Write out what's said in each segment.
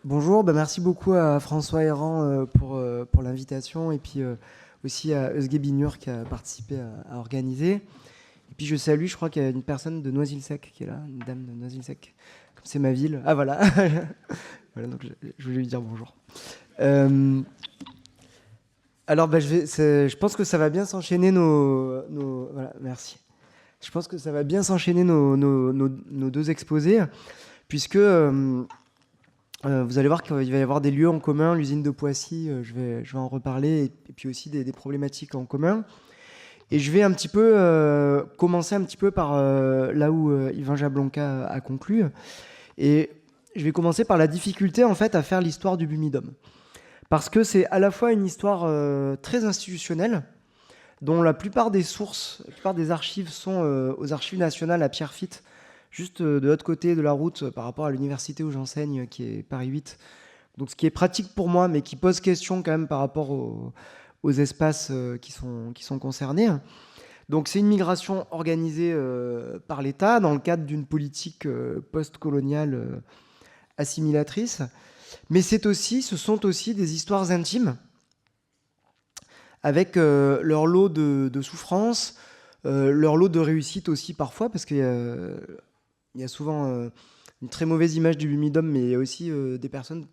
Bonjour, merci beaucoup à François Héran pour l'invitation et puis aussi à Eusge Binur qui a participé à organiser. Et puis je salue, je crois qu'il y a une personne de Noisy-le-Sec qui est là, une dame de Noisy-le-Sec, comme c'est ma ville. Ah voilà, voilà donc je voulais lui dire bonjour. Alors je pense que ça va bien s'enchaîner voilà, merci. Je pense que ça va bien s'enchaîner nos deux exposés, puisque vous allez voir qu'il va y avoir des lieux en commun, l'usine de Poissy, je vais en reparler, et puis aussi des problématiques en commun. Et je vais un petit peu commencer un petit peu par là où Yvan Jablonka a conclu. Et je vais commencer par la difficulté en fait à faire l'histoire du Bumidum. Parce que c'est à la fois une histoire très institutionnelle, dont la plupart des sources, la plupart des archives sont aux archives nationales à Pierrefitte, juste de l'autre côté de la route par rapport à l'université où j'enseigne, qui est Paris 8. Donc ce qui est pratique pour moi, mais qui pose question quand même par rapport aux espaces qui sont concernés. Donc c'est une migration organisée par l'État dans le cadre d'une politique post-coloniale assimilatrice. Mais ce sont aussi des histoires intimes avec leur lot de souffrances, leur lot de réussite aussi parfois, parce qu'il y a souvent une très mauvaise image du Bumidum, mais il y a aussi des personnes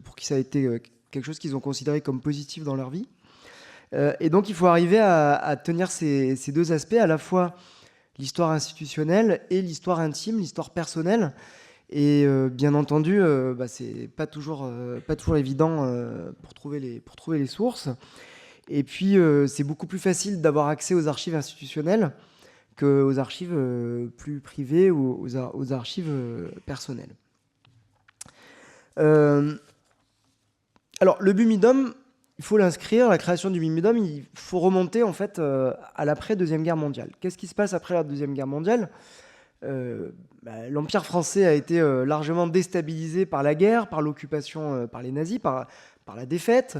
pour qui ça a été quelque chose qu'ils ont considéré comme positif dans leur vie. Et donc il faut arriver à tenir ces deux aspects, à la fois l'histoire institutionnelle et l'histoire intime, l'histoire personnelle. Et bien entendu, c'est pas toujours évident pour trouver les sources. Et puis c'est beaucoup plus facile d'avoir accès aux archives institutionnelles qu'aux archives plus privées ou aux archives personnelles. Alors le Bumidum, il faut l'inscrire, la création du Bumidum, il faut remonter en fait à l'après Deuxième Guerre mondiale. Qu'est-ce qui se passe après la Deuxième Guerre mondiale ? L'Empire français a été largement déstabilisé par la guerre, par l'occupation par les nazis, par la défaite.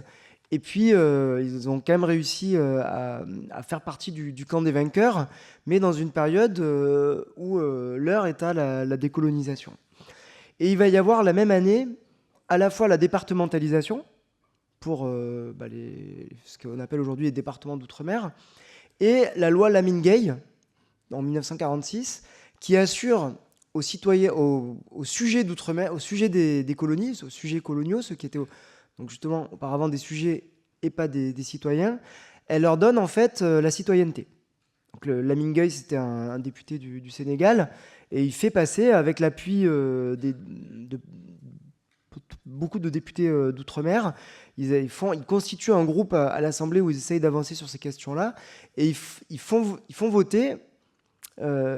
Et puis, ils ont quand même réussi à faire partie du camp des vainqueurs, mais dans une période où l'heure est à la décolonisation. Et il va y avoir la même année à la fois la départementalisation, pour ce qu'on appelle aujourd'hui les départements d'outre-mer, et la loi Lamine-Gay, en 1946, qui assure aux citoyens, aux sujets d'outre-mer, au sujet des colonies, aux sujets coloniaux, ceux qui étaient donc justement auparavant des sujets et pas des citoyens, elle leur donne en fait la citoyenneté. Donc Lamine Gueye, c'était un député du Sénégal, et il fait passer, avec l'appui de beaucoup de députés d'outre-mer, ils constituent un groupe à l'Assemblée où ils essayent d'avancer sur ces questions-là, et ils font voter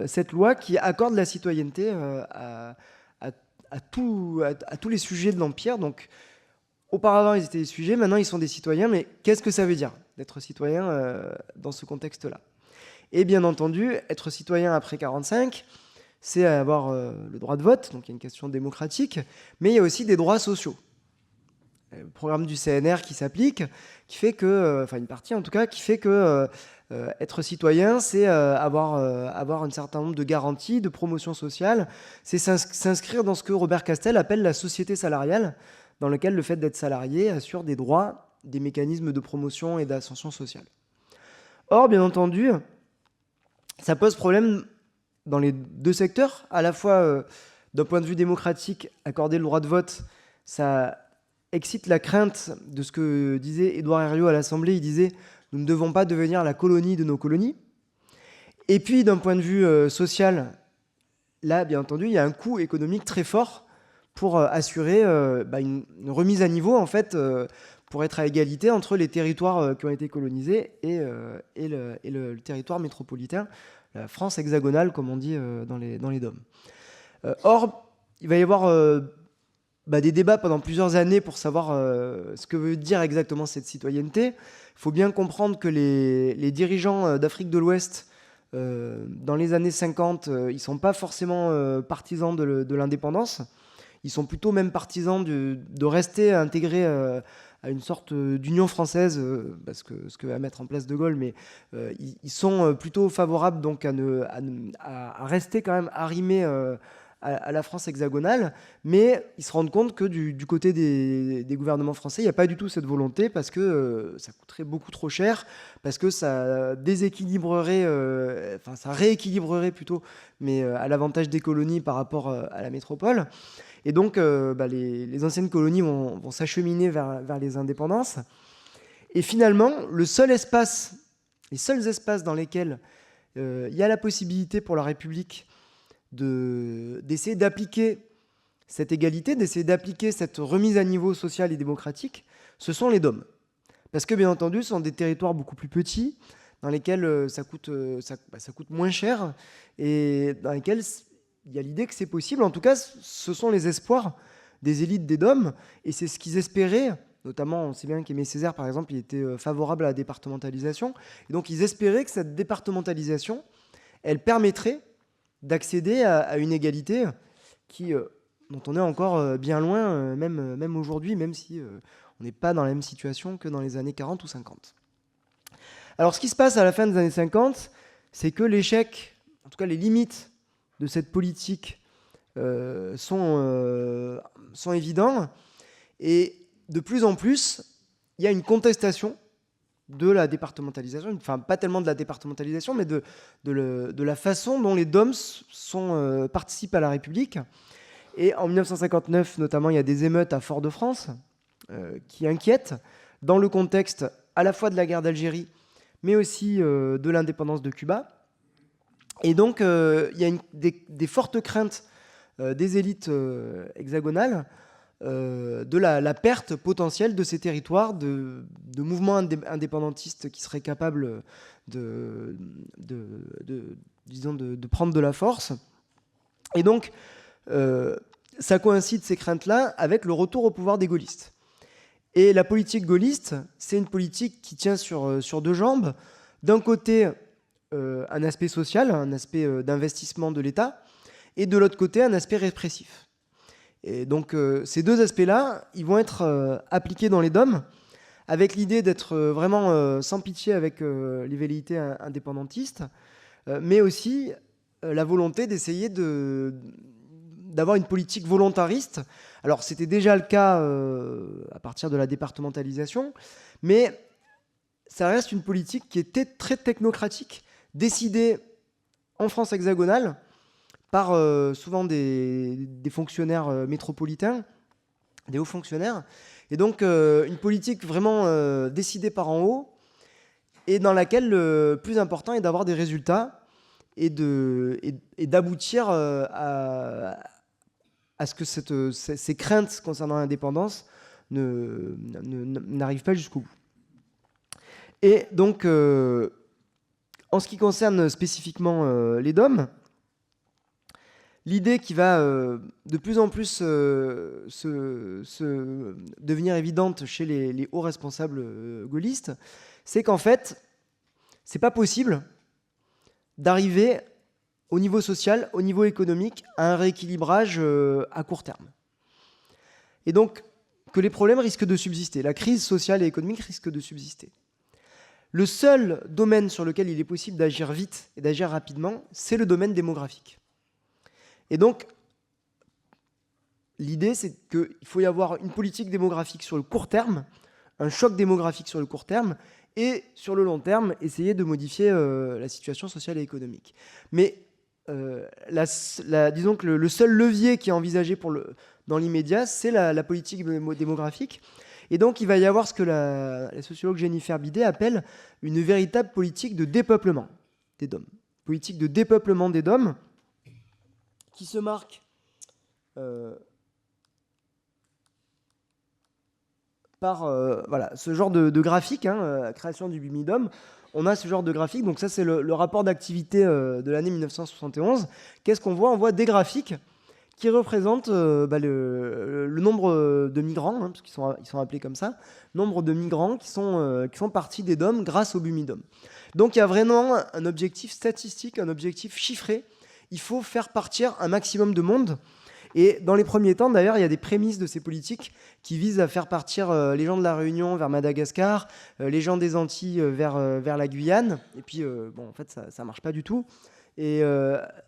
cette loi qui accorde la citoyenneté à tous les sujets de l'Empire. Donc, auparavant, ils étaient des sujets, maintenant, ils sont des citoyens. Mais qu'est-ce que ça veut dire d'être citoyen dans ce contexte-là ? Et bien entendu, être citoyen après 1945, c'est avoir le droit de vote, donc il y a une question démocratique, mais il y a aussi des droits sociaux. Le programme du CNR qui s'applique, qui fait que, enfin une partie en tout cas, qui fait que être citoyen, c'est avoir un certain nombre de garanties, de promotion sociale, c'est s'inscrire dans ce que Robert Castel appelle la société salariale, dans lequel le fait d'être salarié assure des droits, des mécanismes de promotion et d'ascension sociale. Or, bien entendu, ça pose problème dans les deux secteurs, à la fois d'un point de vue démocratique, accorder le droit de vote, ça excite la crainte de ce que disait Édouard Herriot à l'Assemblée. Il disait « Nous ne devons pas devenir la colonie de nos colonies ». Et puis, d'un point de vue social, là, bien entendu, il y a un coût économique très fort pour assurer une remise à niveau, en fait, pour être à égalité entre les territoires qui ont été colonisés et le territoire métropolitain, la France hexagonale, comme on dit dans les DOM. Or, il va y avoir des débats pendant plusieurs années pour savoir ce que veut dire exactement cette citoyenneté. Il faut bien comprendre que les dirigeants d'Afrique de l'Ouest, dans les années 50, ils ne sont pas forcément partisans de l'indépendance. Ils sont plutôt même partisans de rester intégrés à une sorte d'union française, parce que ce que va mettre en place De Gaulle, mais ils sont plutôt favorables donc à rester quand même arrimés à la France hexagonale, mais ils se rendent compte que du côté des gouvernements français, il n'y a pas du tout cette volonté parce que ça coûterait beaucoup trop cher, parce que ça déséquilibrerait, enfin ça rééquilibrerait plutôt, mais à l'avantage des colonies par rapport à la métropole. Et donc les anciennes colonies vont s'acheminer vers les indépendances. Et finalement, les seuls espaces dans lesquels il y a la possibilité pour la République d'essayer d'appliquer cette égalité, d'essayer d'appliquer cette remise à niveau social et démocratique, ce sont les DOM. Parce que, bien entendu, ce sont des territoires beaucoup plus petits, dans lesquels ça coûte moins cher, et dans lesquels il y a l'idée que c'est possible. En tout cas, ce sont les espoirs des élites des DOM, et c'est ce qu'ils espéraient. Notamment, on sait bien qu'Aimé Césaire, par exemple, il était favorable à la départementalisation. Et donc, ils espéraient que cette départementalisation, elle permettrait d'accéder à une égalité dont on est encore bien loin, même aujourd'hui, même si on n'est pas dans la même situation que dans les années 40 ou 50. Alors, ce qui se passe à la fin des années 50, c'est que l'échec, en tout cas les limites de cette politique sont évidents. Et de plus en plus, il y a une contestation de la départementalisation, enfin pas tellement de la départementalisation, mais de la façon dont les DOM participent à la République. Et en 1959, notamment, il y a des émeutes à Fort-de-France qui inquiètent dans le contexte à la fois de la guerre d'Algérie, mais aussi de l'indépendance de Cuba. Et donc, il y a des fortes craintes des élites hexagonales de la perte potentielle de ces territoires, de mouvements indépendantistes qui seraient capables de prendre de la force. Et donc, ça coïncide, ces craintes-là, avec le retour au pouvoir des gaullistes. Et la politique gaulliste, c'est une politique qui tient sur deux jambes. D'un côté, un aspect social, un aspect d'investissement de l'État, et de l'autre côté, un aspect répressif. Et donc ces deux aspects-là, ils vont être appliqués dans les DOM, avec l'idée d'être vraiment sans pitié avec les velléités indépendantistes, mais aussi la volonté d'essayer d'avoir une politique volontariste. Alors c'était déjà le cas à partir de la départementalisation, mais ça reste une politique qui était très technocratique, décidée en France hexagonale, par souvent des fonctionnaires métropolitains, des hauts fonctionnaires. Et donc, une politique vraiment décidée par en haut, et dans laquelle le plus important est d'avoir des résultats et d'aboutir à ce que ces craintes concernant l'indépendance n'arrivent pas jusqu'au bout. Et donc, en ce qui concerne spécifiquement les DOM, l'idée qui va de plus en plus devenir évidente chez les hauts responsables gaullistes, c'est qu'en fait, c'est pas possible d'arriver au niveau social, au niveau économique, à un rééquilibrage à court terme. Et donc, que les problèmes risquent de subsister. La crise sociale et économique risque de subsister. Le seul domaine sur lequel il est possible d'agir vite et d'agir rapidement, c'est le domaine démographique. Et donc, l'idée, c'est qu'il faut y avoir une politique démographique sur le court terme, un choc démographique sur le court terme, et sur le long terme, essayer de modifier la situation sociale et économique. Mais disons que le seul levier qui est envisagé dans l'immédiat, c'est la politique démographique. Et donc, il va y avoir ce que la sociologue Jennifer Bidet appelle une véritable politique de dépeuplement des DOM. Politique de dépeuplement des DOM, qui se marque par ce genre de graphique, création du BIMIDOM. On a ce genre de graphique, donc ça c'est le rapport d'activité de l'année 1971. Qu'est-ce qu'on voit ? On voit des graphiques qui représentent le nombre de migrants, parce qu'ils sont appelés comme ça, nombre de migrants qui sont partis des DOM grâce au BIMIDOM. Donc il y a vraiment un objectif statistique, un objectif chiffré. Il faut faire partir un maximum de monde. Et dans les premiers temps, d'ailleurs, il y a des prémices de ces politiques qui visent à faire partir les gens de la Réunion vers Madagascar, les gens des Antilles vers la Guyane. Et puis, en fait, ça ne marche pas du tout. Et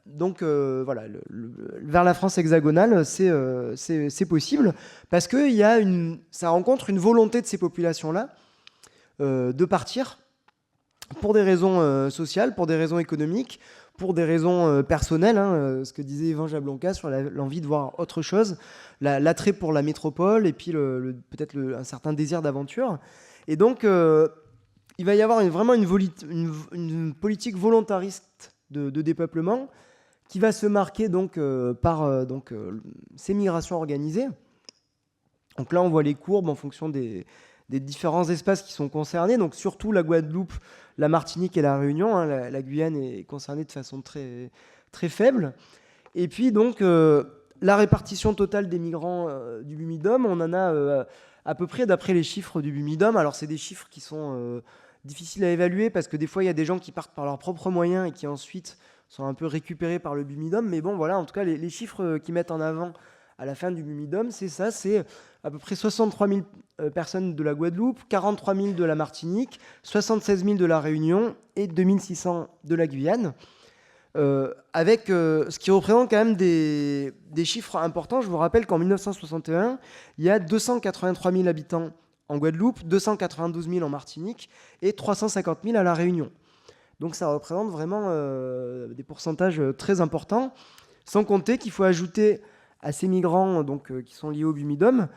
donc, voilà, vers la France hexagonale, c'est possible, parce que ça rencontre une volonté de ces populations-là de partir pour des raisons sociales, pour des raisons économiques, pour des raisons personnelles, hein, ce que disait Yvan Jablonka sur l'envie de voir autre chose, l'attrait pour la métropole, et puis peut-être un certain désir d'aventure. Et donc, il va y avoir vraiment une politique volontariste de dépeuplement qui va se marquer donc, par ces migrations organisées. Donc là, on voit les courbes en fonction des différents espaces qui sont concernés, donc surtout la Guadeloupe, la Martinique et la Réunion. Hein, la Guyane est concernée de façon très, très faible. Et puis donc la répartition totale des migrants du Bumidum, on en a à peu près d'après les chiffres du Bumidum. Alors c'est des chiffres qui sont difficiles à évaluer parce que des fois il y a des gens qui partent par leurs propres moyens et qui ensuite sont un peu récupérés par le Bumidum. Mais bon voilà, en tout cas les chiffres qu'ils mettent en avant à la fin du Bumidum, c'est ça, c'est à peu près 63 000 personnes de la Guadeloupe, 43 000 de la Martinique, 76 000 de la Réunion et 2 600 de la Guyane. Avec ce qui représente quand même des chiffres importants. Je vous rappelle qu'en 1961, il y a 283 000 habitants en Guadeloupe, 292 000 en Martinique et 350 000 à La Réunion. Donc ça représente vraiment des pourcentages très importants, sans compter qu'il faut ajouter à ces migrants qui sont liés au Bumidum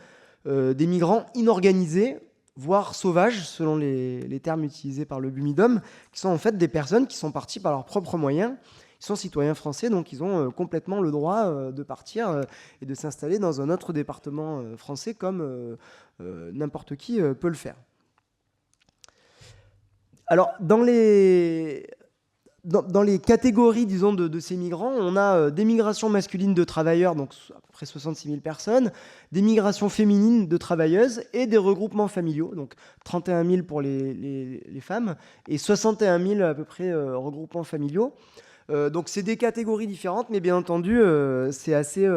des migrants inorganisés, voire sauvages, selon les termes utilisés par le Bumidum, qui sont en fait des personnes qui sont parties par leurs propres moyens. Ils sont citoyens français, donc ils ont complètement le droit de partir et de s'installer dans un autre département français comme n'importe qui peut le faire. Alors, dans les catégories, disons, de ces migrants, on a des migrations masculines de travailleurs, donc à peu près 66 000 personnes, des migrations féminines de travailleuses et des regroupements familiaux, donc 31 000 pour les femmes et 61 000 à peu près regroupements familiaux. Donc c'est des catégories différentes, mais bien entendu, c'est assez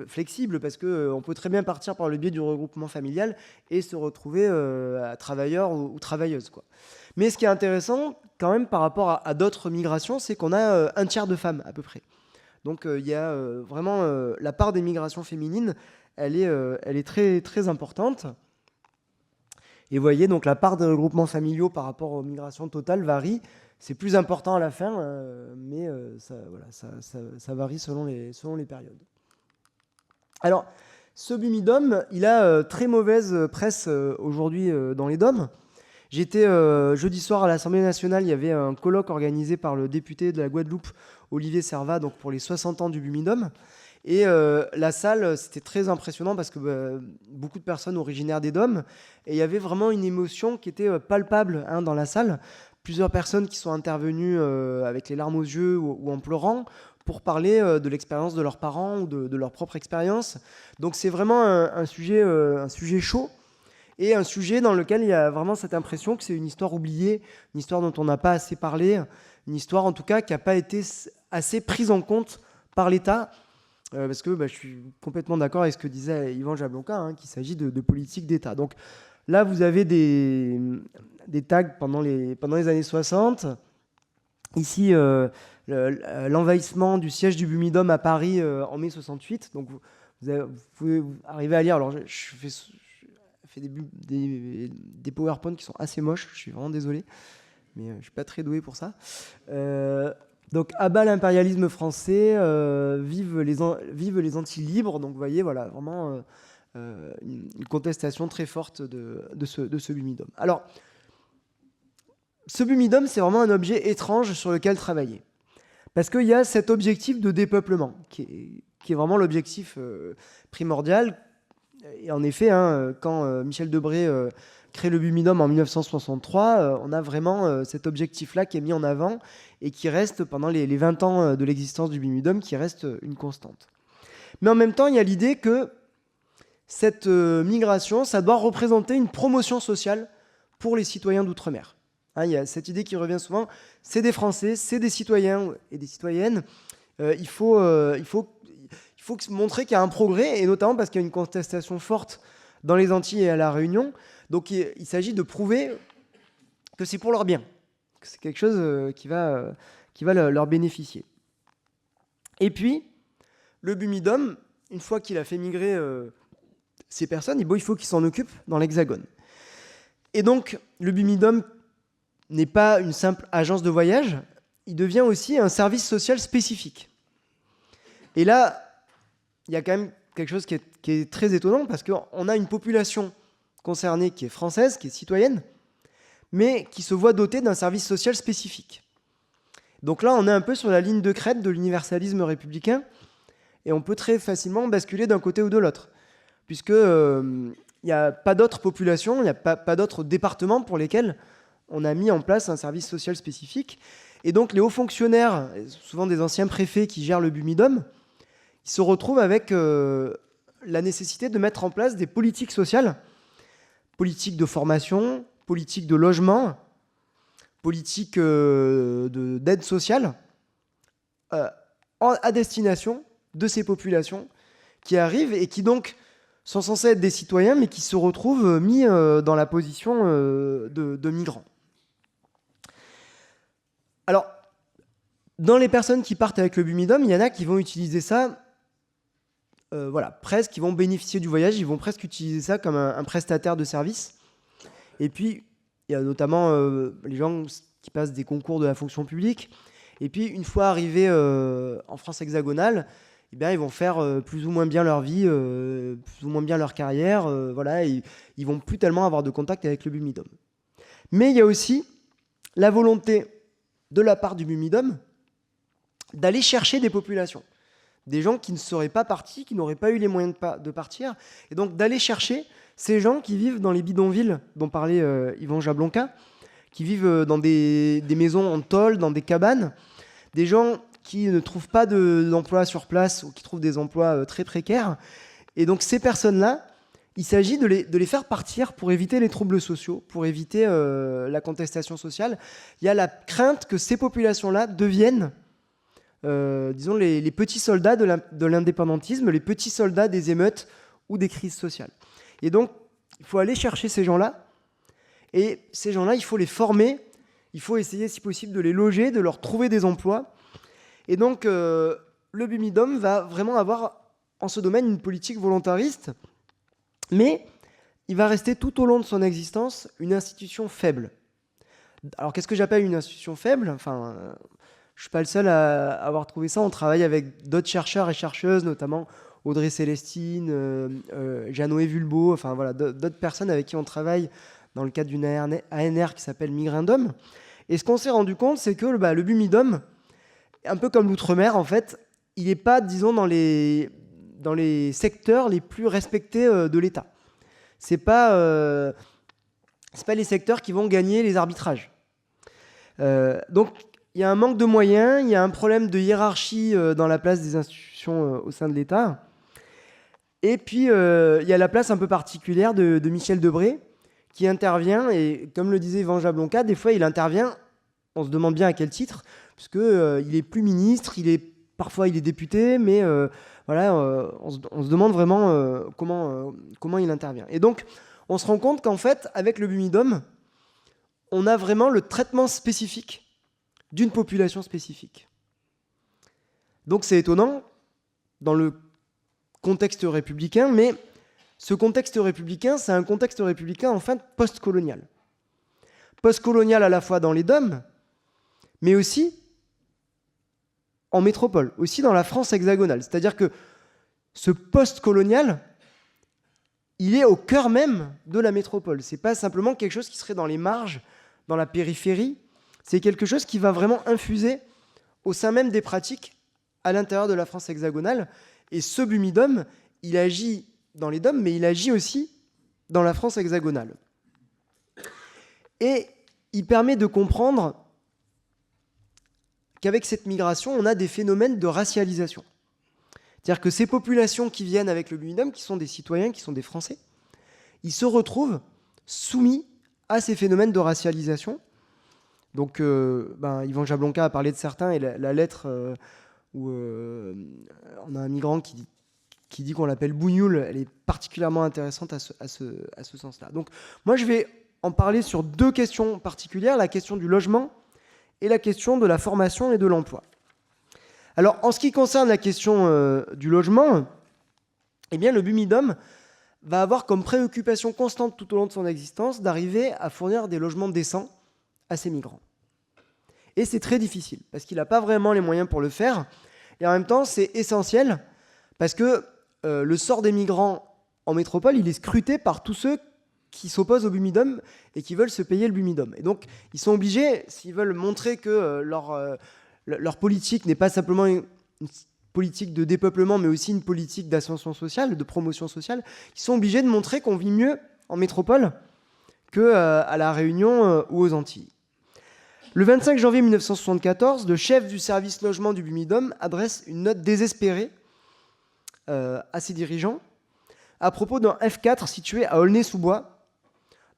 flexible parce qu'on peut très bien partir par le biais du regroupement familial et se retrouver à travailleur ou travailleuse, quoi. Mais ce qui est intéressant, quand même, par rapport à d'autres migrations, c'est qu'on a un tiers de femmes, à peu près. Donc il y a vraiment la part des migrations féminines, elle est très, très importante. Et vous voyez, donc la part des regroupements familiaux par rapport aux migrations totales varie. C'est plus important à la fin, mais ça varie selon les périodes. Alors, ce Bumidum, il a très mauvaise presse aujourd'hui dans les DOM. J'étais jeudi soir à l'Assemblée nationale, il y avait un colloque organisé par le député de la Guadeloupe, Olivier Servat, donc pour les 60 ans du Bumidum. Et la salle, c'était très impressionnant parce que beaucoup de personnes originaires des DOM, et il y avait vraiment une émotion qui était palpable dans la salle. Plusieurs personnes qui sont intervenues avec les larmes aux yeux ou en pleurant pour parler de l'expérience de leurs parents ou de leur propre expérience. Donc c'est vraiment un sujet chaud et un sujet dans lequel il y a vraiment cette impression que c'est une histoire oubliée, une histoire dont on n'a pas assez parlé, une histoire en tout cas qui n'a pas été assez prise en compte par l'État. Parce que je suis complètement d'accord avec ce que disait Yvan Jablonka, qu'il s'agit de politique d'État. Donc là, vous avez des tags pendant les années 60. Ici, l'envahissement du siège du Bumidum à Paris en mai 68. Donc vous pouvez arriver à lire. Alors je fais des PowerPoint qui sont assez moches. Je suis vraiment désolé, mais je ne suis pas très doué pour ça. Donc, à bas l'impérialisme français, vive les Antilles libres. Donc, vous voyez, voilà, vraiment une contestation très forte de ce Bumidum. Alors, ce Bumidum, c'est vraiment un objet étrange sur lequel travailler. Parce qu'il y a cet objectif de dépeuplement, qui est vraiment l'objectif primordial. Et en effet, quand Michel Debré crée le Bumidum en 1963, on a vraiment cet objectif-là qui est mis en avant et qui reste pendant les 20 ans de l'existence du Bumidum, qui reste une constante. Mais en même temps, il y a l'idée que cette migration, ça doit représenter une promotion sociale pour les citoyens d'outre-mer. Il y a cette idée qui revient souvent, c'est des Français, c'est des citoyens et des citoyennes. Il faut montrer qu'il y a un progrès, et notamment parce qu'il y a une contestation forte dans les Antilles et à La Réunion. Donc il s'agit de prouver que c'est pour leur bien, c'est quelque chose qui va leur bénéficier. Et puis, le Bumidum, une fois qu'il a fait migrer ces personnes, il faut qu'il s'en occupe dans l'Hexagone. Et donc, le Bumidum n'est pas une simple agence de voyage, il devient aussi un service social spécifique. Et là, il y a quand même quelque chose qui est très étonnant, parce qu'on a une population concernée qui est française, qui est citoyenne, mais qui se voit dotée d'un service social spécifique. Donc là, on est un peu sur la ligne de crête de l'universalisme républicain, et on peut très facilement basculer d'un côté ou de l'autre, puisque il n'y a pas d'autres populations, il n'y a pas d'autres départements pour lesquels on a mis en place un service social spécifique. Et donc les hauts fonctionnaires, souvent des anciens préfets qui gèrent le Bumidum, ils se retrouvent avec la nécessité de mettre en place des politiques sociales, politiques de formation, politiques de logement, politiques d'aide sociale, à destination de ces populations qui arrivent et qui donc sont censés être des citoyens, mais qui se retrouvent mis dans la position de migrants. Alors, dans les personnes qui partent avec le Bumidum, il y en a qui vont utiliser ça, presque, qui vont bénéficier du voyage, ils vont presque utiliser ça comme un prestataire de service. Et puis, il y a notamment les gens qui passent des concours de la fonction publique. Et puis, une fois arrivés en France hexagonale, eh bien, ils vont faire plus ou moins bien leur vie, plus ou moins bien leur carrière. Et ils vont plus tellement avoir de contact avec le Bumidum. Mais il y a aussi la volonté de la part du Bumidum d'aller chercher des populations, des gens qui ne seraient pas partis, qui n'auraient pas eu les moyens de partir, et donc d'aller chercher ces gens qui vivent dans les bidonvilles dont parlait Yvan Jablonka, qui vivent dans des maisons en tôle, dans des cabanes, des gens qui ne trouvent pas d'emploi sur place ou qui trouvent des emplois très précaires. Et donc ces personnes-là, il s'agit de les faire partir pour éviter les troubles sociaux, pour éviter la contestation sociale. Il y a la crainte que ces populations-là deviennent, disons, les petits soldats de l'indépendantisme, les petits soldats des émeutes ou des crises sociales. Et donc, il faut aller chercher ces gens-là. Et ces gens-là, il faut les former. Il faut essayer, si possible, de les loger, de leur trouver des emplois. Et donc, le Bumidum va vraiment avoir, en ce domaine, une politique volontariste. Mais il va rester tout au long de son existence une institution faible. Alors, qu'est-ce que j'appelle une institution faible ? Enfin, je ne suis pas le seul à avoir trouvé ça. On travaille avec d'autres chercheurs et chercheuses, notamment Audrey Célestine, Jean-Noé Vulbeau, enfin voilà, d'autres personnes avec qui on travaille dans le cadre d'une ANR qui s'appelle Migrindum. Et ce qu'on s'est rendu compte, c'est que le Bumidum, un peu comme l'outre-mer, en fait, il n'est pas, disons, dans les secteurs les plus respectés de l'État. C'est pas les secteurs qui vont gagner les arbitrages. Donc, il y a un manque de moyens, il y a un problème de hiérarchie dans la place des institutions au sein de l'État. Et puis, il y a la place un peu particulière de Michel Debré, qui intervient, et comme le disait Yvan Jablonka, des fois, il intervient, on se demande bien à quel titre, parce qu'il est plus ministre, parfois il est député, mais on se demande vraiment comment il intervient. Et donc, on se rend compte qu'en fait, avec le Bumidum, on a vraiment le traitement spécifique d'une population spécifique. Donc c'est étonnant dans le contexte républicain, mais ce contexte républicain, c'est un contexte républicain en fait post-colonial. Post-colonial à la fois dans les DOM, mais aussi en métropole, aussi dans la France hexagonale. C'est-à-dire que ce post-colonial, il est au cœur même de la métropole. Ce n'est pas simplement quelque chose qui serait dans les marges, dans la périphérie. C'est quelque chose qui va vraiment infuser au sein même des pratiques à l'intérieur de la France hexagonale. Et ce Bumidum, il agit dans les DOM, mais il agit aussi dans la France hexagonale. Et il permet de comprendre qu'avec cette migration, on a des phénomènes de racialisation. C'est-à-dire que ces populations qui viennent avec le Bumidum, qui sont des citoyens, qui sont des Français, ils se retrouvent soumis à ces phénomènes de racialisation. Donc, Yvan Jablonka a parlé de certains, et la lettre où on a un migrant qui dit qu'on l'appelle Bougnoul, elle est particulièrement intéressante à ce sens-là. Donc, moi, je vais en parler sur deux questions particulières. La question du logement et la question de la formation et de l'emploi. Alors, en ce qui concerne la question du logement, eh bien, le Bumidum va avoir comme préoccupation constante tout au long de son existence d'arriver à fournir des logements décents à ces migrants. Et c'est très difficile, parce qu'il n'a pas vraiment les moyens pour le faire, et en même temps, c'est essentiel, parce que le sort des migrants en métropole, il est scruté par tous ceux qui s'opposent au Bumidum et qui veulent se payer le Bumidum. Et donc, ils sont obligés, s'ils veulent montrer que leur politique n'est pas simplement une politique de dépeuplement, mais aussi une politique d'ascension sociale, de promotion sociale, ils sont obligés de montrer qu'on vit mieux en métropole qu'à La Réunion ou aux Antilles. Le 25 janvier 1974, le chef du service logement du Bumidum adresse une note désespérée à ses dirigeants à propos d'un F4 situé à Aulnay-sous-Bois,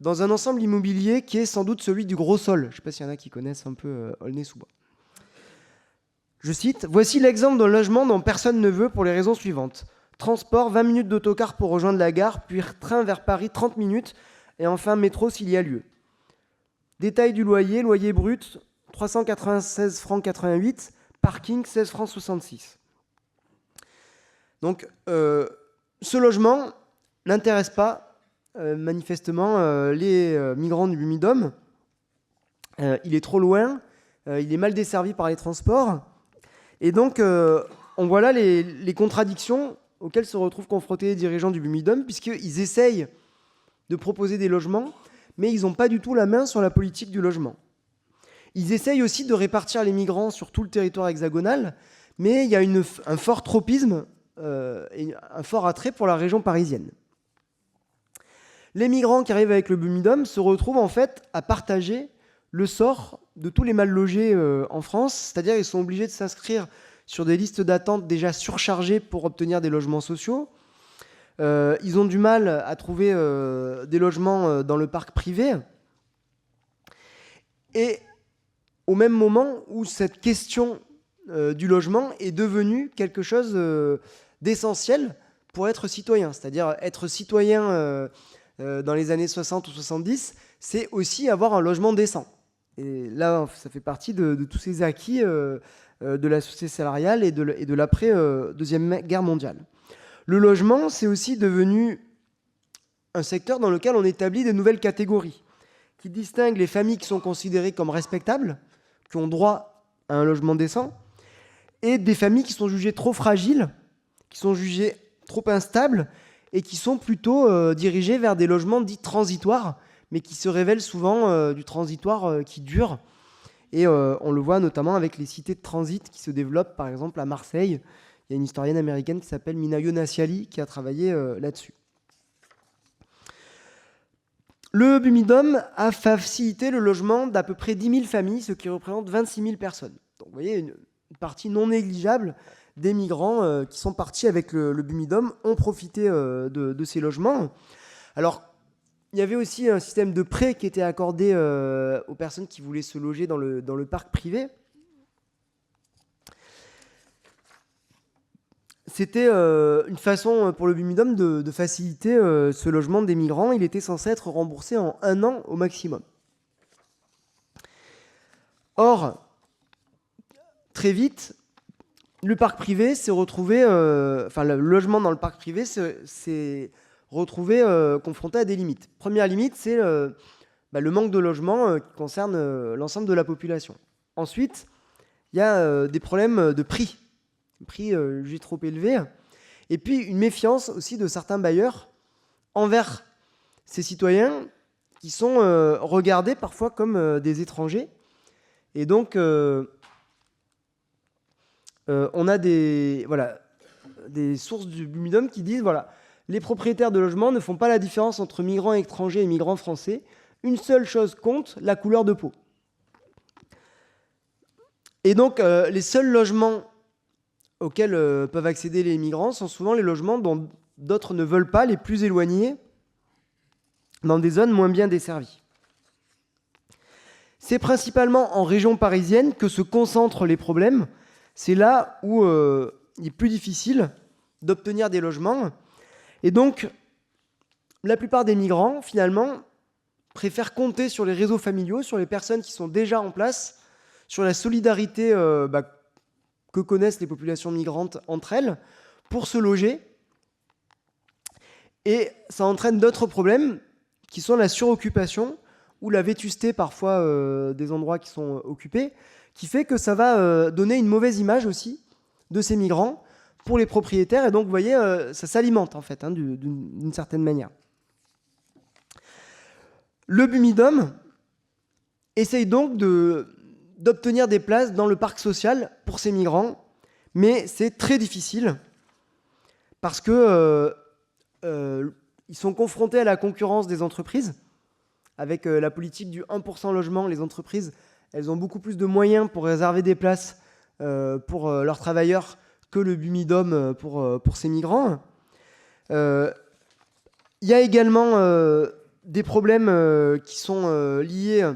dans un ensemble immobilier qui est sans doute celui du Gros Sol. Je ne sais pas s'il y en a qui connaissent un peu Aulnay-sous-Bois. Je cite, « Voici l'exemple d'un logement dont personne ne veut pour les raisons suivantes. Transport, 20 minutes d'autocar pour rejoindre la gare, puis train vers Paris, 30 minutes, et enfin métro s'il y a lieu. Détail du loyer, loyer brut, 396 francs 88, parking, 16 francs 66. » Donc, ce logement n'intéresse pas manifestement les migrants du Bumidum. Il est trop loin, il est mal desservi par les transports. Et donc, on voit là les contradictions auxquelles se retrouvent confrontés les dirigeants du Bumidum, puisqu'ils essayent de proposer des logements, mais ils n'ont pas du tout la main sur la politique du logement. Ils essayent aussi de répartir les migrants sur tout le territoire hexagonal, mais il y a un fort tropisme et un fort attrait pour la région parisienne. Les migrants qui arrivent avec le Bumidum se retrouvent en fait à partager le sort de tous les mal logés en France, c'est-à-dire ils sont obligés de s'inscrire sur des listes d'attente déjà surchargées pour obtenir des logements sociaux. Ils ont du mal à trouver des logements dans le parc privé. Et au même moment où cette question du logement est devenue quelque chose d'essentiel pour être citoyen, c'est-à-dire être citoyen dans les années 60 ou 70, c'est aussi avoir un logement décent. Et là, ça fait partie de tous ces acquis de la société salariale et de l'après-Deuxième Guerre mondiale. Le logement, c'est aussi devenu un secteur dans lequel on établit de nouvelles catégories qui distinguent les familles qui sont considérées comme respectables, qui ont droit à un logement décent, et des familles qui sont jugées trop fragiles, qui sont jugées trop instables et qui sont plutôt dirigées vers des logements dits transitoires, mais qui se révèlent souvent du transitoire qui dure. Et on le voit notamment avec les cités de transit qui se développent, par exemple à Marseille. Il y a une historienne américaine qui s'appelle Minayo Nassiali qui a travaillé là-dessus. Le Bumidum a facilité le logement d'à peu près 10 000 familles, ce qui représente 26 000 personnes. Donc vous voyez, une partie non négligeable des migrants qui sont partis avec le Bumidum ont profité de ces logements. Alors, il y avait aussi un système de prêt qui était accordé aux personnes qui voulaient se loger dans le parc privé. C'était une façon pour le Bumidum de faciliter ce logement des migrants. Il était censé être remboursé en 1 an au maximum. Or, très vite, le parc privé s'est retrouvé, le logement dans le parc privé s'est retrouvé confronté à des limites. Première limite, c'est le manque de logement qui concerne l'ensemble de la population. Ensuite, il y a des problèmes de prix jugés trop élevés, et puis une méfiance aussi de certains bailleurs envers ces citoyens qui sont regardés parfois comme des étrangers. Et donc, on a des sources du Bumidum qui disent les propriétaires de logements ne font pas la différence entre migrants étrangers et migrants français. Une seule chose compte, la couleur de peau. Et donc, les seuls logements auxquels peuvent accéder les migrants sont souvent les logements dont d'autres ne veulent pas, les plus éloignés, dans des zones moins bien desservies. C'est principalement en région parisienne que se concentrent les problèmes. C'est là où il est plus difficile d'obtenir des logements. Et donc, la plupart des migrants, finalement, préfèrent compter sur les réseaux familiaux, sur les personnes qui sont déjà en place, sur la solidarité que connaissent les populations migrantes entre elles pour se loger. Et ça entraîne d'autres problèmes qui sont la suroccupation ou la vétusté parfois des endroits qui sont occupés, qui fait que ça va donner une mauvaise image aussi de ces migrants pour les propriétaires. Et donc, vous voyez, ça s'alimente en fait, d'une certaine manière. Le Bumidum essaye donc d'obtenir des places dans le parc social pour ces migrants, mais c'est très difficile parce que ils sont confrontés à la concurrence des entreprises. Avec la politique du 1% logement, les entreprises, elles ont beaucoup plus de moyens pour réserver des places pour leurs travailleurs que le Bumidum pour ces migrants. Il y a également des problèmes qui sont liés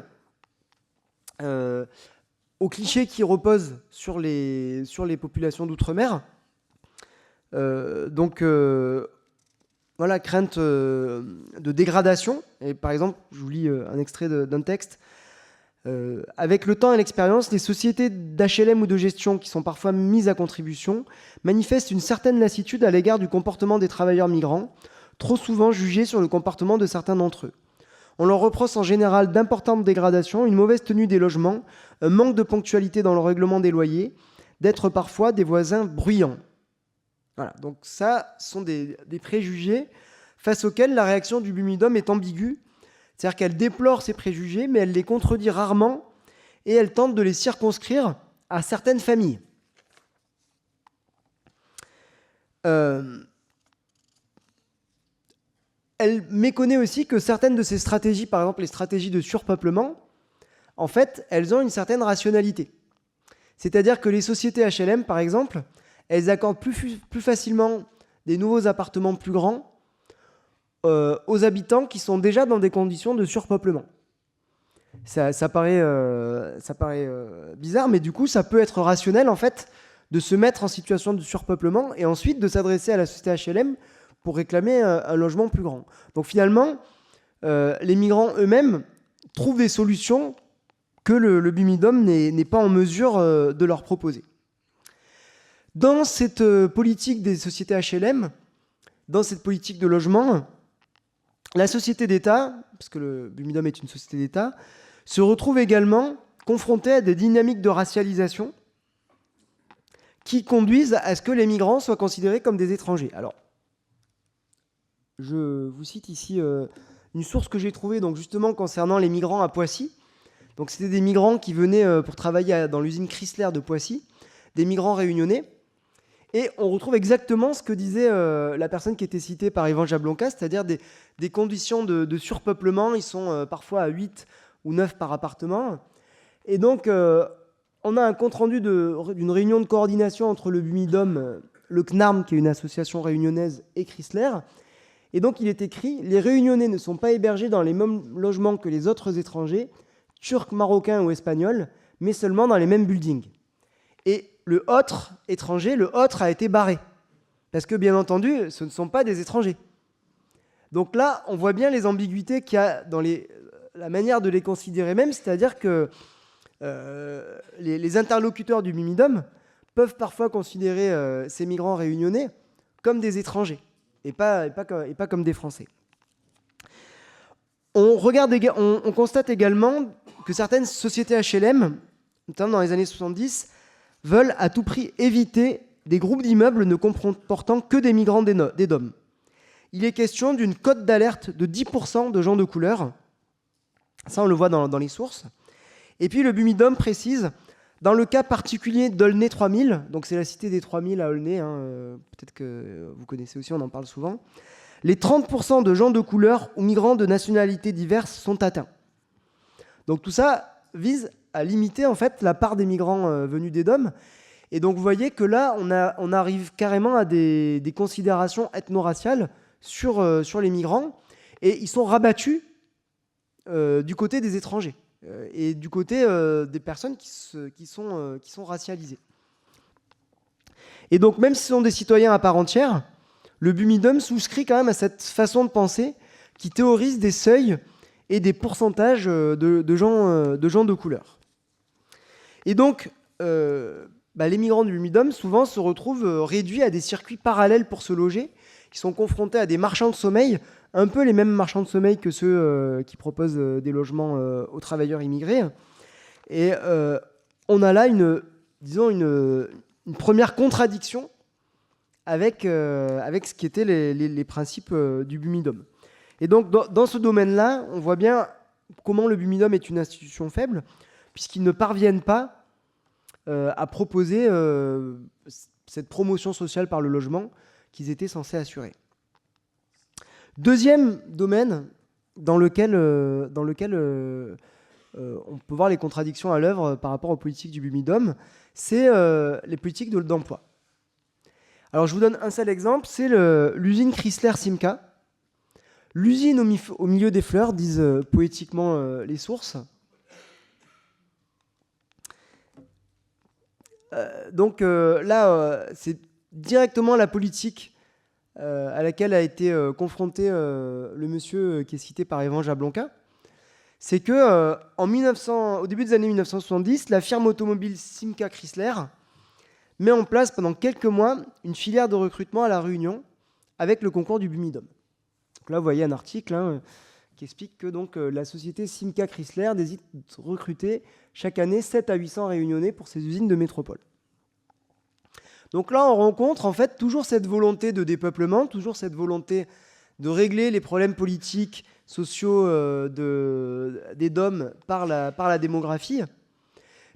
aux clichés qui reposent sur les populations d'outre-mer. Voilà, crainte de dégradation. Et par exemple, je vous lis un extrait d'un texte. Avec le temps et l'expérience, les sociétés d'HLM ou de gestion qui sont parfois mises à contribution manifestent une certaine lassitude à l'égard du comportement des travailleurs migrants, trop souvent jugés sur le comportement de certains d'entre eux. On leur reproche en général d'importantes dégradations, une mauvaise tenue des logements, un manque de ponctualité dans le règlement des loyers, d'être parfois des voisins bruyants. Voilà, donc ça sont des préjugés face auxquels la réaction du Bumidum est ambiguë. C'est-à-dire qu'elle déplore ces préjugés, mais elle les contredit rarement et elle tente de les circonscrire à certaines familles. Elle méconnaît aussi que certaines de ces stratégies, par exemple les stratégies de surpeuplement, en fait, elles ont une certaine rationalité. C'est-à-dire que les sociétés HLM, par exemple, elles accordent plus facilement des nouveaux appartements plus grands aux habitants qui sont déjà dans des conditions de surpeuplement. Ça paraît bizarre, mais du coup, ça peut être rationnel, en fait, de se mettre en situation de surpeuplement et ensuite de s'adresser à la société HLM pour réclamer un logement plus grand. Donc finalement, les migrants eux-mêmes trouvent des solutions que le Bumidum n'est pas en mesure de leur proposer. Dans cette politique des sociétés HLM, dans cette politique de logement, la société d'État, parce que le Bumidum est une société d'État, se retrouve également confrontée à des dynamiques de racialisation qui conduisent à ce que les migrants soient considérés comme des étrangers. Alors, je vous cite ici une source que j'ai trouvée donc justement concernant les migrants à Poissy. Donc, c'était des migrants qui venaient pour travailler dans l'usine Chrysler de Poissy, des migrants réunionnais. Et on retrouve exactement ce que disait la personne qui était citée par Yvan Jablonka, c'est-à-dire des conditions de surpeuplement. Ils sont parfois à 8 ou 9 par appartement. Et donc, on a un compte-rendu d'une réunion de coordination entre le Bumidum, le CNARM, qui est une association réunionnaise, et Chrysler. Et donc, il est écrit « Les Réunionnais ne sont pas hébergés dans les mêmes logements que les autres étrangers, turcs, marocains ou espagnols, mais seulement dans les mêmes buildings. » Et le autre étranger, le autre a été barré. Parce que, bien entendu, ce ne sont pas des étrangers. Donc là, on voit bien les ambiguïtés qu'il y a dans la manière de les considérer même, c'est-à-dire que les interlocuteurs du Bumidum peuvent parfois considérer ces migrants réunionnais comme des étrangers et pas comme des Français. On constate également que certaines sociétés HLM, notamment dans les années 70, veulent à tout prix éviter des groupes d'immeubles ne comportant que des migrants des DOM. Il est question d'une cote d'alerte de 10% de gens de couleur. Ça, on le voit dans les sources. Et puis le Bumidum précise, dans le cas particulier d'Aulnay 3000, donc c'est la cité des 3000 à Aulnay, peut-être que vous connaissez aussi, on en parle souvent, les 30% de gens de couleur ou migrants de nationalités diverses sont atteints. Donc tout ça vise à limiter en fait la part des migrants venus des DOM. Et donc vous voyez que là, on arrive carrément à des considérations ethno-raciales sur les migrants, et ils sont rabattus du côté des étrangers et du côté des personnes qui sont racialisées. Et donc même si ce sont des citoyens à part entière, le Bumidum souscrit quand même à cette façon de penser qui théorise des seuils et des pourcentages de gens de couleur. Et donc, les migrants du Bumidum, souvent, se retrouvent réduits à des circuits parallèles pour se loger, qui sont confrontés à des marchands de sommeil, un peu les mêmes marchands de sommeil que ceux qui proposent des logements aux travailleurs immigrés. Et on a là une première contradiction avec ce qui étaient les principes du Bumidum. Et donc, dans ce domaine-là, on voit bien comment le Bumidum est une institution faible, puisqu'ils ne parviennent pas à proposer cette promotion sociale par le logement qu'ils étaient censés assurer. Deuxième domaine dans lequel on peut voir les contradictions à l'œuvre par rapport aux politiques du Bumidum, c'est les politiques d'emploi. Alors je vous donne un seul exemple, c'est l'usine Chrysler Simca. L'usine au milieu des fleurs, disent poétiquement les sources. C'est directement la politique à laquelle a été confronté le monsieur qui est cité par Yvan Jablonka. C'est que au début des années 1970, la firme automobile Simca Chrysler met en place pendant quelques mois une filière de recrutement à La Réunion avec le concours du Bumidum. Donc là, vous voyez un article qui explique que la société Simca Chrysler décide de recruter chaque année 7 à 800 Réunionnais pour ses usines de métropole. Donc là, on rencontre en fait toujours cette volonté de dépeuplement, toujours cette volonté de régler les problèmes politiques, sociaux des DOM par la démographie.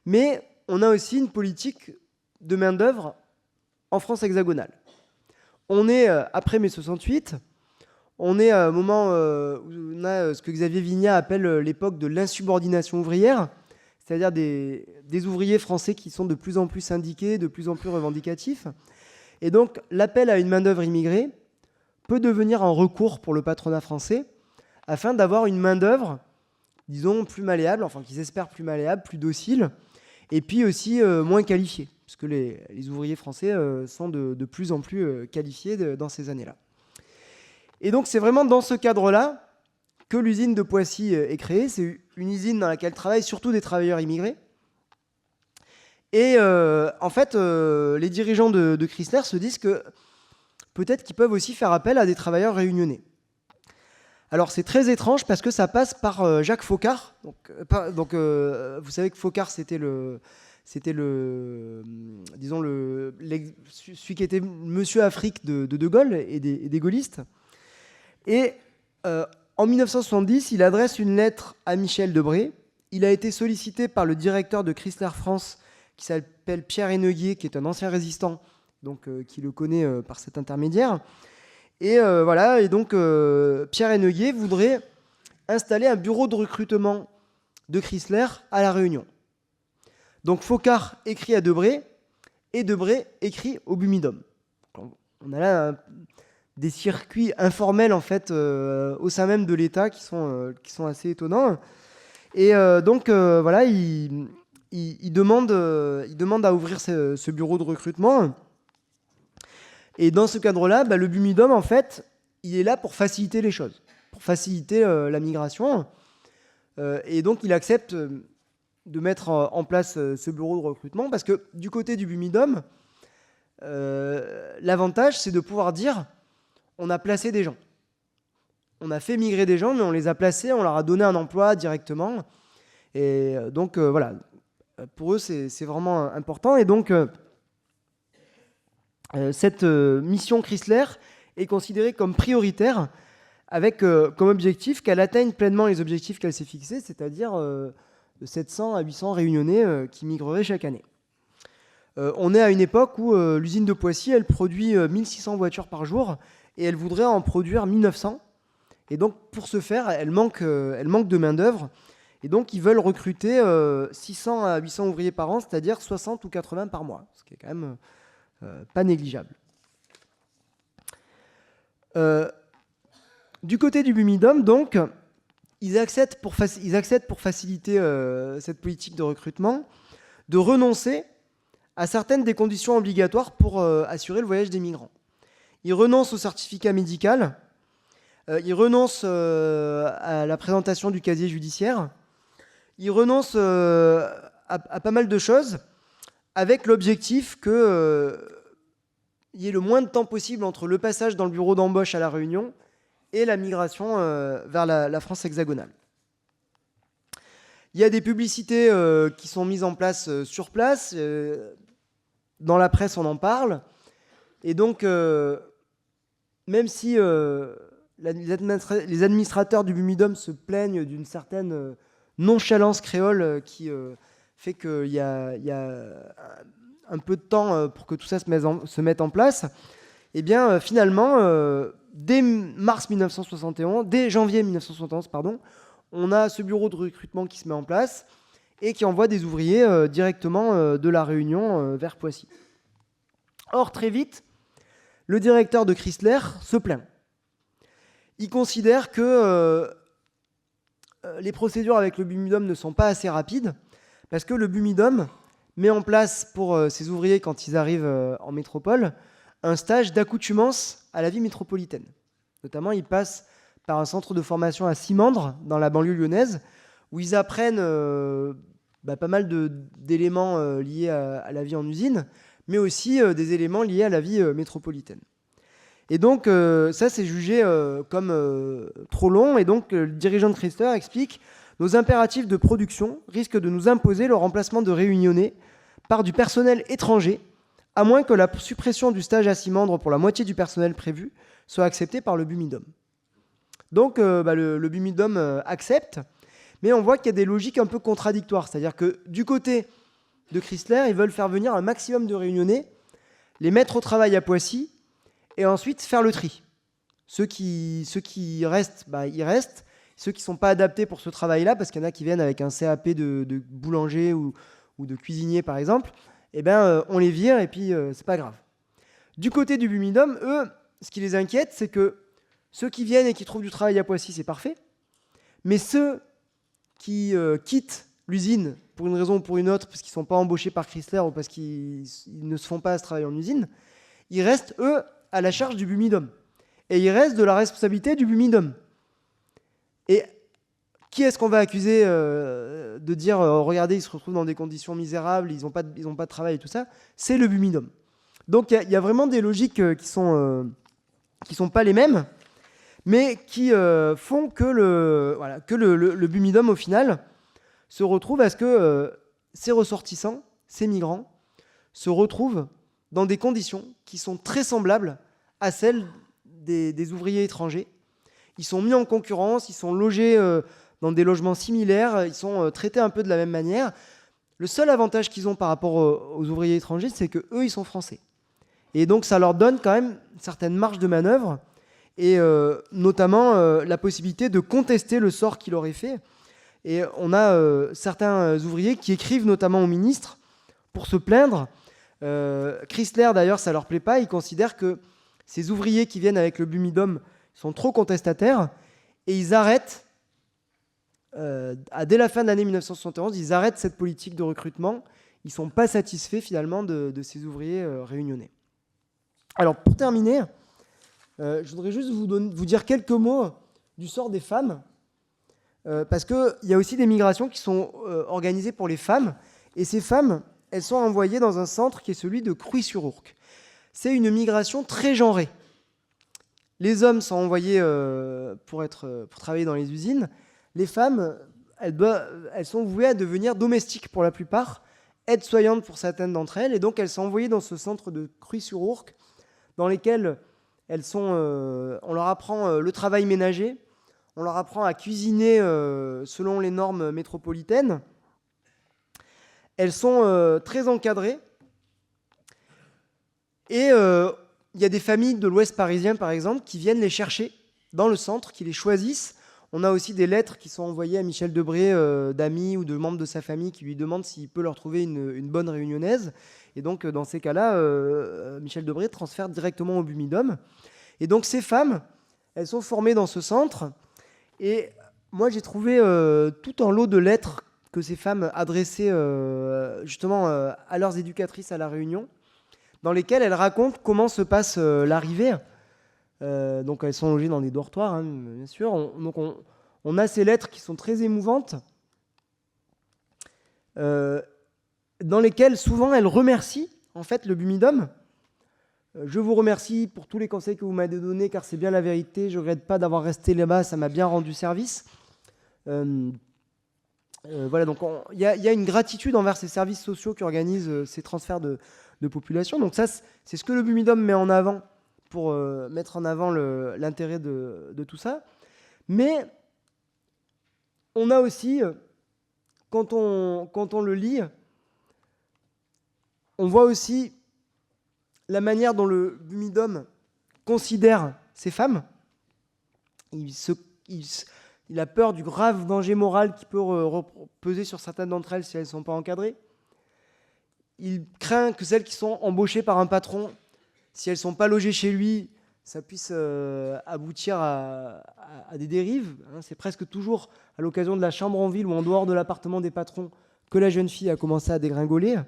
Mais on a aussi une politique de main-d'œuvre en France hexagonale. On est après mai 68, on est à un moment où on a ce que Xavier Vignat appelle l'époque de l'insubordination ouvrière, c'est-à-dire des ouvriers français qui sont de plus en plus syndiqués, de plus en plus revendicatifs. Et donc, l'appel à une main-d'œuvre immigrée peut devenir un recours pour le patronat français afin d'avoir une main-d'œuvre, disons, plus malléable, enfin, qu'ils espèrent plus malléable, plus docile, et puis aussi moins qualifiée, puisque les ouvriers français sont de plus en plus qualifiés dans ces années-là. Et donc, c'est vraiment dans ce cadre-là que l'usine de Poissy est créée. C'est une usine dans laquelle travaillent surtout des travailleurs immigrés. Et en fait, les dirigeants de Chrysler se disent que peut-être qu'ils peuvent aussi faire appel à des travailleurs réunionnais. Alors c'est très étrange parce que ça passe par Jacques Faucard. Vous savez que Faucard c'était celui qui était Monsieur Afrique de Gaulle et des gaullistes. Et en 1970, il adresse une lettre à Michel Debré. Il a été sollicité par le directeur de Chrysler France, qui s'appelle Pierre Henneguier, qui est un ancien résistant, qui le connaît par cet intermédiaire. Et Pierre Henneguier voudrait installer un bureau de recrutement de Chrysler à La Réunion. Donc Faucard écrit à Debré, et Debré écrit au Bumidum. On a là des circuits informels en fait au sein même de l'État qui sont assez étonnants. Et il demande à ouvrir ce bureau de recrutement. Et dans ce cadre-là, le Bumidum, en fait, il est là pour faciliter les choses, pour faciliter la migration. Et donc, il accepte de mettre en place ce bureau de recrutement parce que du côté du Bumidum, l'avantage, c'est de pouvoir dire on a placé des gens. On a fait migrer des gens, mais on les a placés, on leur a donné un emploi directement. Et donc, voilà. Pour eux, c'est vraiment important. Et donc, cette mission Chrysler est considérée comme prioritaire avec comme objectif qu'elle atteigne pleinement les objectifs qu'elle s'est fixés, c'est-à-dire de 700 à 800 Réunionnais qui migreraient chaque année. On est à une époque où l'usine de Poissy, elle produit 1600 voitures par jour et elle voudrait en produire 1900. Et donc, pour ce faire, elle manque de main-d'œuvre. Et donc, ils veulent recruter 600 à 800 ouvriers par an, c'est-à-dire 60 ou 80 par mois, ce qui est quand même pas négligeable. Du côté du Bumidum, donc, ils acceptent pour faciliter cette politique de recrutement de renoncer à certaines des conditions obligatoires pour assurer le voyage des migrants. Ils renoncent au certificat médical, ils renoncent à la présentation du casier judiciaire, ils renoncent à à pas mal de choses, avec l'objectif qu'il y ait le moins de temps possible entre le passage dans le bureau d'embauche à La Réunion et la migration vers la France hexagonale. Il y a des publicités qui sont mises en place sur place. Dans la presse, on en parle. Et donc, même si les administrateurs du Bumidum se plaignent d'une certaine nonchalance créole qui fait qu'il y a un peu de temps pour que tout ça se mette en place, eh bien, finalement, dès janvier 1971, on a ce bureau de recrutement qui se met en place et qui envoie des ouvriers directement de La Réunion vers Poissy. Or, très vite, le directeur de Chrysler se plaint. Il considère que les procédures avec le Bumidum ne sont pas assez rapides parce que le Bumidum met en place pour ses ouvriers, quand ils arrivent en métropole, un stage d'accoutumance à la vie métropolitaine. Notamment, ils passent par un centre de formation à Simandre, dans la banlieue lyonnaise, où ils apprennent pas mal d'éléments liés à la vie en usine, mais aussi des éléments liés à la vie métropolitaine. Et donc, ça, c'est jugé comme trop long, et donc le dirigeant de Chrysler explique « Nos impératifs de production risquent de nous imposer le remplacement de réunionnais par du personnel étranger, à moins que la suppression du stage à Simandre pour la moitié du personnel prévu soit acceptée par le Bumidum. » Donc, le Bumidum accepte, mais on voit qu'il y a des logiques un peu contradictoires. C'est-à-dire que du côté de Chrysler, ils veulent faire venir un maximum de réunionnais, les mettre au travail à Poissy, et ensuite faire le tri. Ceux qui restent, ils restent. Ceux qui ne sont pas adaptés pour ce travail-là, parce qu'il y en a qui viennent avec un CAP de boulanger ou de cuisinier, par exemple, on les vire, et puis c'est pas grave. Du côté du Bumidum, eux, ce qui les inquiète, c'est que ceux qui viennent et qui trouvent du travail à Poissy, c'est parfait. Mais ceux qui quittent l'usine pour une raison ou pour une autre, parce qu'ils ne sont pas embauchés par Chrysler ou parce qu'ils ne se font pas ce travail en usine, ils restent, eux, à la charge du Bumidum. Et ils restent de la responsabilité du Bumidum. Et qui est-ce qu'on va accuser de dire regardez, ils se retrouvent dans des conditions misérables, ils n'ont pas de travail et tout ça? C'est le Bumidum. Donc il y a vraiment des logiques qui sont pas les mêmes, mais qui font que le Bumidum, au final, se retrouve à ce que ces ressortissants, ces migrants, se retrouvent dans des conditions qui sont très semblables à celles des ouvriers étrangers. Ils sont mis en concurrence, ils sont logés dans des logements similaires, ils sont traités un peu de la même manière. Le seul avantage qu'ils ont par rapport aux ouvriers étrangers, c'est qu'eux, ils sont français. Et donc, ça leur donne quand même une certaine marge de manœuvre, et notamment la possibilité de contester le sort qu'il aurait fait. Et on a certains ouvriers qui écrivent notamment au ministre pour se plaindre. Chrysler, d'ailleurs, ça leur plaît pas. Ils considèrent que ces ouvriers qui viennent avec le Bumidum sont trop contestataires, et ils arrêtent, dès la fin de l'année 1971, ils arrêtent cette politique de recrutement. Ils ne sont pas satisfaits finalement de ces ouvriers réunionnais. Alors, pour terminer, je voudrais juste vous dire quelques mots du sort des femmes, parce qu'il y a aussi des migrations qui sont organisées pour les femmes, et ces femmes, elles sont envoyées dans un centre qui est celui de Crouy-sur-Ourcq. C'est une migration très genrée. Les hommes sont envoyés pour travailler dans les usines. Les femmes, elles sont vouées à devenir domestiques pour la plupart, aides-soignantes pour certaines d'entre elles, et donc elles sont envoyées dans ce centre de Crouy-sur-Ourcq, dans lesquels on leur apprend le travail ménager, on leur apprend à cuisiner selon les normes métropolitaines. Elles sont très encadrées. Et il y a des familles de l'Ouest parisien, par exemple, qui viennent les chercher dans le centre, qui les choisissent. On a aussi des lettres qui sont envoyées à Michel Debré, d'amis ou de membres de sa famille, qui lui demandent s'il peut leur trouver une bonne réunionnaise. Et donc, dans ces cas-là, Michel Debré transfère directement au Bumidum. Et donc, ces femmes, elles sont formées dans ce centre. Et moi, j'ai trouvé tout un lot de lettres que ces femmes adressaient justement à leurs éducatrices à La Réunion, dans lesquelles elles racontent comment se passe l'arrivée. Donc elles sont logées dans des dortoirs, hein, bien sûr. On a ces lettres qui sont très émouvantes. dans lesquelles souvent elle remercie en fait le Bumidum. Je vous remercie pour tous les conseils que vous m'avez donnés, car c'est bien la vérité. Je ne regrette pas d'avoir resté là-bas, ça m'a bien rendu service. Voilà, donc il y a une gratitude envers ces services sociaux qui organisent ces transferts de population. Donc ça, c'est ce que le Bumidum met en avant pour mettre en avant l'intérêt de tout ça. Mais on a aussi, quand on le lit, on voit aussi la manière dont le Bumidum considère ces femmes. Il a peur du grave danger moral qui peut peser sur certaines d'entre elles si elles ne sont pas encadrées. Il craint que celles qui sont embauchées par un patron, si elles ne sont pas logées chez lui, ça puisse aboutir à des dérives. C'est presque toujours à l'occasion de la chambre en ville ou en dehors de l'appartement des patrons que la jeune fille a commencé à dégringoler.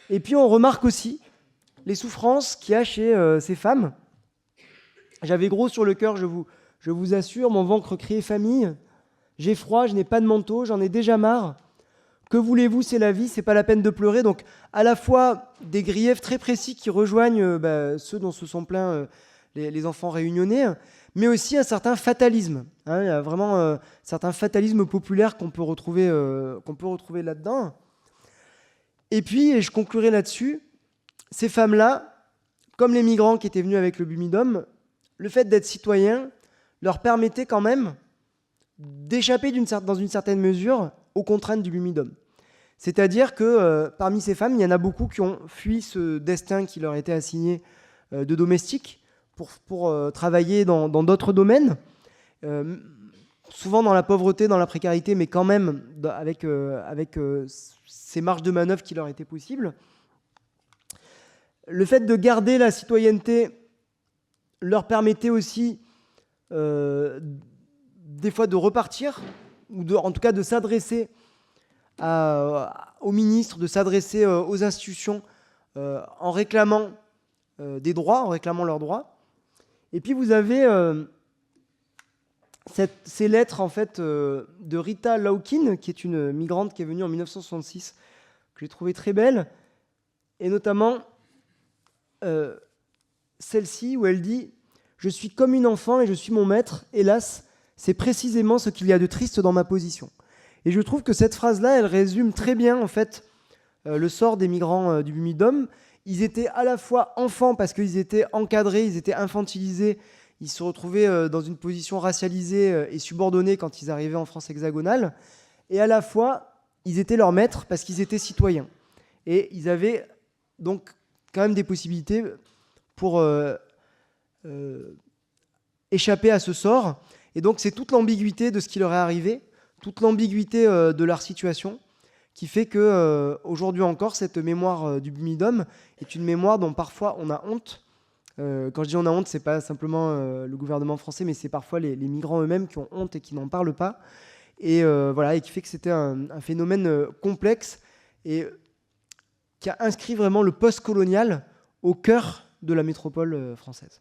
Et puis on remarque aussi les souffrances qu'il y a chez ces femmes. J'avais gros sur le cœur, je vous assure, mon ventre criait famille. J'ai froid, je n'ai pas de manteau, j'en ai déjà marre. Que voulez-vous, c'est la vie, c'est pas la peine de pleurer. Donc à la fois des griefs très précis qui rejoignent ceux dont se sont plaints les enfants réunionnais, mais aussi un certain fatalisme. Il y a vraiment un certain fatalisme populaire qu'on peut retrouver là-dedans. Et puis, et je conclurai là-dessus, ces femmes-là, comme les migrants qui étaient venus avec le Bumidum, le fait d'être citoyens leur permettait quand même d'échapper dans une certaine mesure aux contraintes du Bumidum. C'est-à-dire que parmi ces femmes, il y en a beaucoup qui ont fui ce destin qui leur était assigné de domestiques pour travailler dans d'autres domaines, souvent dans la pauvreté, dans la précarité, mais quand même avec ces marges de manœuvre qui leur étaient possibles. Le fait de garder la citoyenneté leur permettait aussi des fois de repartir, ou en tout cas de s'adresser aux ministres, de s'adresser aux institutions en réclamant des droits, en réclamant leurs droits. Et puis vous avez ces lettres en fait, de Rita Laukin, qui est une migrante qui est venue en 1966, que j'ai trouvée très belle, et notamment celle-ci où elle dit « Je suis comme une enfant et je suis mon maître, hélas, c'est précisément ce qu'il y a de triste dans ma position. » Et je trouve que cette phrase-là, elle résume très bien en fait le sort des migrants du Bumidum. Ils étaient à la fois enfants parce qu'ils étaient encadrés, ils étaient infantilisés, ils se retrouvaient dans une position racialisée et subordonnée quand ils arrivaient en France hexagonale, et à la fois, ils étaient leurs maîtres parce qu'ils étaient citoyens. Et ils avaient donc quand même des possibilités pour échapper à ce sort. Et donc c'est toute l'ambiguïté de ce qui leur est arrivé, toute l'ambiguïté de leur situation, qui fait qu'aujourd'hui encore, cette mémoire du Bumidum est une mémoire dont parfois on a honte. Quand je dis on a honte, c'est pas simplement le gouvernement français, mais c'est parfois les migrants eux-mêmes qui ont honte et qui n'en parlent pas. Et voilà, et qui fait que c'était un phénomène complexe et qui a inscrit vraiment le post-colonial au cœur de la métropole française.